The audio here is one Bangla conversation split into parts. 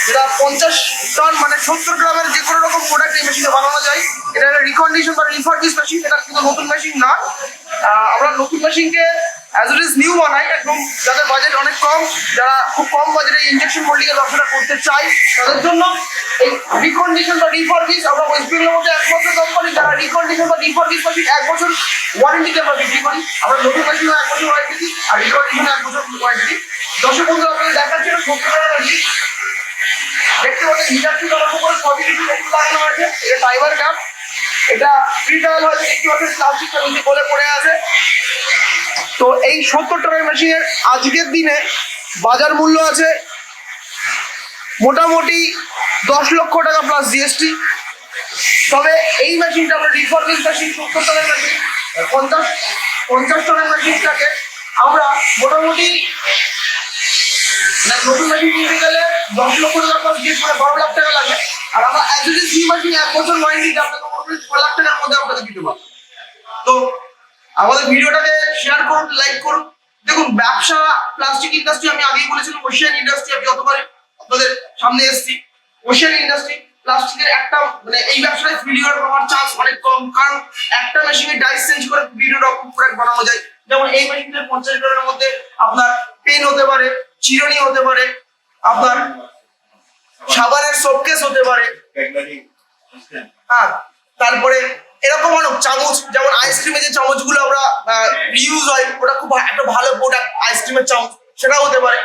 যেটা 50 টন মানে 70 গ্রামের যে কোনো রকম প্রোডাক্ট এই মেশিনে বানানো যায়। এটা একটা রিকন্ডিশন বা রিফার্বিশ মেশিন, এটা কিন্তু নতুন মেশিন না। আমরা নতুন মেশিনকে অ্যাজ ইট ইজ নিউ বানাই, একদম যাদের বাজেট অনেক কম, যারা খুব কম বাজেটে ইঞ্জেকশন মোল্ডিংয়ের ব্যবসাটা করতে চাই তাদের জন্য এই রিকন্ডিশন বা রিফার্বিশ আমরা ওয়েস্ট বেঙ্গলের মধ্যে একমাত্র কোম্পানি যারা রিকন্ডিশন বা রিফার্বিশ মেশিন 1 বছর ওয়ারেন্টিতে আমরা বিক্রি করি। আমরা নতুন মেশিনও 1 বছর ওয়ারেন্টি দিই আর রিকন্ডিশনও 1 বছর ওয়ারেন্টি দিই। দর্শক বন্ধুরা আপনাদের দেখাচ্ছি 70 টাকা মেশিন, দেখতে পাচ্ছেন হিটার থেকে আরম্ভ করে সবই কিছু নতুন লাগানো হয়েছে। এটা ফাইবার ক্যাপ, এটা ফ্রি ট্রায়াল হয়েছে, দেখতে পাচ্ছেন প্লাস্টিকটা নিচে গলে পড়ে আছে। তো এই 70 টাকার মেশিনের আজকের দিনে বাজার মূল্য আছে মোটামুটি 10 লক্ষ টাকা প্লাস জিএসটি। তবে এই মেশিনটা আমরা রিফার্বিশ মেশিন 70 টাকার মেশিন 50 টাকার মেশিনটাকে আমরা মোটামুটি নতুন মেশিন কিনতে গেলে 10 লক্ষ টাকা প্লাস জিএসটি মানে 12 লাখ টাকা লাগে। আর আমরা as it is new machine 1 বছর ওয়ারেন্টি আপনাকে মোটামুটি 6 লাখ টাকার মধ্যে আপনাকে দিতে পারবো। তো আমাদের ভিডিওটাকে শেয়ার করুন, লাইক করুন। দেখুন, ব্যবসা প্লাস্টিক ইন্ডাস্ট্রি আমি আগেই বলেছিলাম, ওশিয়ান ইন্ডাস্ট্রি আমি যতবার আপনাদের সামনে এসেছি। ওশিয়ান ইন্ডাস্ট্রি প্লাস্টিকের একটা মানে এই ব্যবসায় ফেলিওর হওয়ার চান্স অনেক কম, কারণ একটা মেশিনে ডাইস চেঞ্জ করে বিভিন্ন রকম প্রোডাক্ট বানানো যায়। যেমন এই মেশিনের 50 লিটারের মধ্যে আপনার পেন হতে পারে, চিরুনি হতে পারে, আপনার সাবানের শোকেস হতে পারে, হ্যাঁ, তারপরে এরকম অনেক চামচ, যেমন আইসক্রিমের যে চামচগুলো আমরা রিউজ হয় ওটা খুব একটা ভালো প্রোডাক্ট, আইসক্রিমের চামচ সেটাও হতে পারে।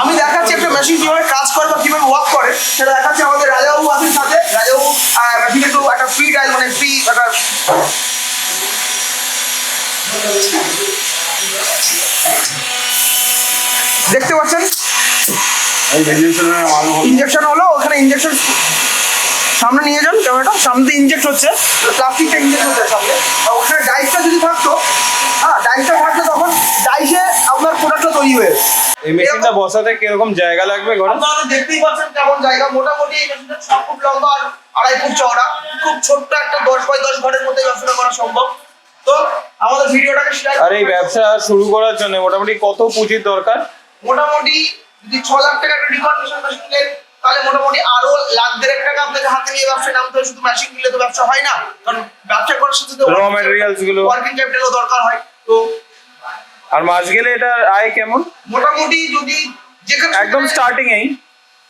আমি দেখাচ্ছি একটা মেশিন কিভাবে কাজ করে বা কিভাবে ওয়ার্ক করে সেটা দেখাচ্ছি। আমাদের রাজাবাবু আছেন সাথে, রাজাবাবু মেশিনে তো একটা ফ্রি ট্রায়াল মানে ফ্রি একটা দেখতে পাচ্ছেন ইঞ্জেকশন হলো, ওখানে ইঞ্জেকশন সামনে নিয়ে যান, ক্যামেরাটা সামনে ইনজেক্ট হচ্ছে, প্লাস্টিকটা ইনজেক্ট হচ্ছে সামনে। ওখানে ডাইসটা যদি থাকতো, হ্যাঁ ডাইসটা থাকতো তখন ডাইসে আপনার প্রোডাক্টটা তৈরি হয়ে এই মেশিনটা বসাতে কিরকম জায়গা লাগবে? আপনারা দেখতেই পাচ্ছেন কেমন জায়গা। মোটামুটি এই মেশিনটা 6 ফুট লম্বা আর 2.5 ফুট চওড়া, খুব ছোট্ট একটা 10 বাই 10 ঘরের মধ্যে ব্যবসা করা সম্ভব। তো আমাদের ভিডিওটাকে শেয়ার আর এই ব্যবসা শুরু করার জন্য মোটামুটি কত পুঁজির দরকার? মোটামুটি যদি 6 লাখ টাকা একটা রিকন্ডিশন মেশিন নেন তাহলে মোটামুটি আরো লাখ দেড়েক টাকা আপনাকে হাতে নিয়ে ব্যবসা নামতে হবে। শুধু মেশিন কিনলে তো ব্যবসা হয় না, কারণ ব্যবসা করার সাথে র ম্যাটেরিয়ালস গুলো, ওয়ার্কিং ক্যাপিটালও দরকার হয়। তো আর মাস গেলে এটা আয় কেমন? মোটামুটি যদি যেখানে একদম স্টার্টিং এই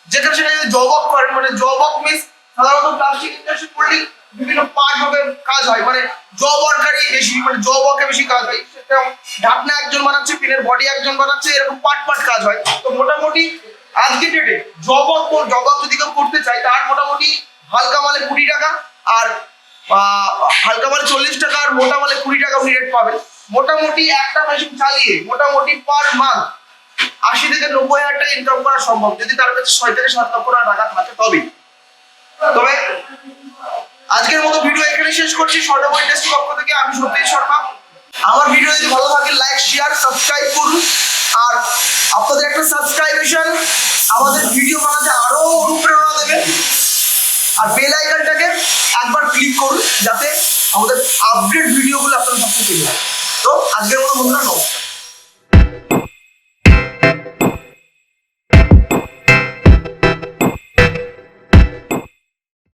যেখানে সেখানে জব ওয়ার্ক করেন, মানে জব ওয়ার্ক মিন্স সাধারণত প্লাস্টিক ইন্ডাস্ট্রি করলে বিভিন্ন পার্ট ভাবে কাজ হয়, মানে জব ওয়ার্কারই বেশি, মানে জব ওয়ার্কে বেশি কাজ হয়। ঢাকনা একজন বানাচ্ছে, পিনের বডি একজন বানাচ্ছে, এরকম পার্ট পার্ট কাজ হয়। তো মোটামুটি আজকে ডেটে জব ওয়ার্ক যদি কেউ করতে চায় তার মোটামুটি হালকা মালে 20 টাকা আর হালকা মালে 40 টাকা আর মোটা মালে 20 টাকা উনি রেট পাবেন। মোটামুটি একটা মেশিন চালিয়ে মোটামুটি পার মান্থ 80 থেকে 90 হাজার টাকা ইনকাম করা সম্ভব, যদি তার কাছে 6 থেকে 7 লক্ষ টাকা থাকে তবেই। তবে আজকের মতো ভিডিও এখানে শেষ করছি। স্বর্ণাভা ইন্ডাস্ট্রি পক্ষ থেকে আমি সত্যজিৎ শর্মা। আমার ভিডিও যদি ভালো লাগে লাইক শেয়ার সাবস্ক্রাইব করুন, আর আপনাদের একটা সাবস্ক্রাইবেশন আমাদের ভিডিও বানাতে আরো অনুপ্রেরণা দেবে। আর বেল আইকনটাকে একবার ক্লিক করুন যাতে আমাদের আপডেট ভিডিওগুলো আপনারা সবসময় পেয়ে যান। তো আজকের মতো বন্ধুরা নমস্কার।